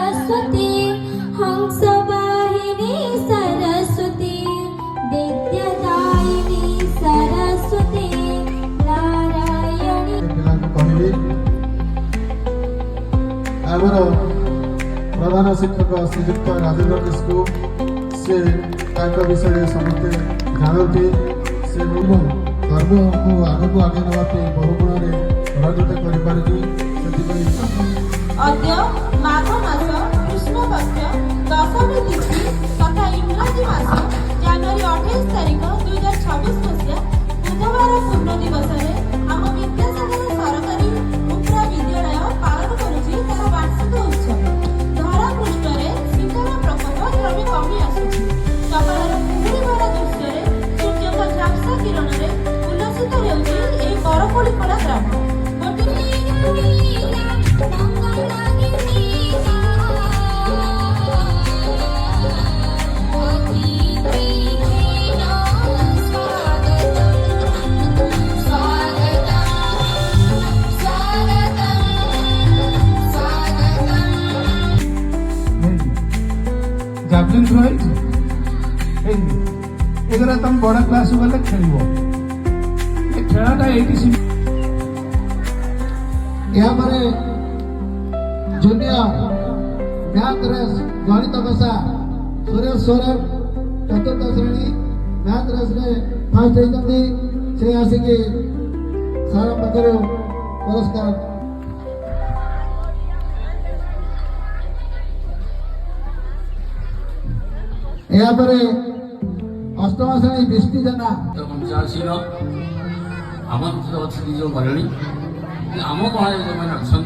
सरस्वती हंसवाहिनी सरस्वती विद्यादायिनी सरस्वती नारायणी। आमर प्रधान शिक्षक श्रीयुक्त राजेन्द्र किस्कु से विषय समस्ते जानते से धर्म को आग को आगे नापी बहु गुण पराजित अद्य माघ मास कृष्ण पक्ष दशमी तिथि तथा इंग्राजी मास जनवरी 28 तारिख 2026 मसीहा बुधवार पूर्ण दिवस आम विद्यासागर सरकारी उप्रा विद्यालय पालन करुछि तार वार्षिक उत्सव। धरा पृष्ठ शीतल प्रकोप क्रमे कमी आसुछि। सकाळर कुहुड़ी भरा दृश्य सूर्य झाप्सा किरण उल्लसित हेउछि एही करकोळीपड़ा ग्राम। जावलिन थ्रो एगरा तुम बड़ा क्लास गले खेल खेलटा ये जूनियर मैथ रेस गणित भाषा सुरेश सोरेन चतुर्थ श्रेणी मैथ रेस रे फर्स्ट होती से आसिकी सारा पाखर पुरस्कार अष्टम श्रेणी बृष्टि जेना आमंत्रित अतिथि जो गले आम गहले जो मैंने अच्छा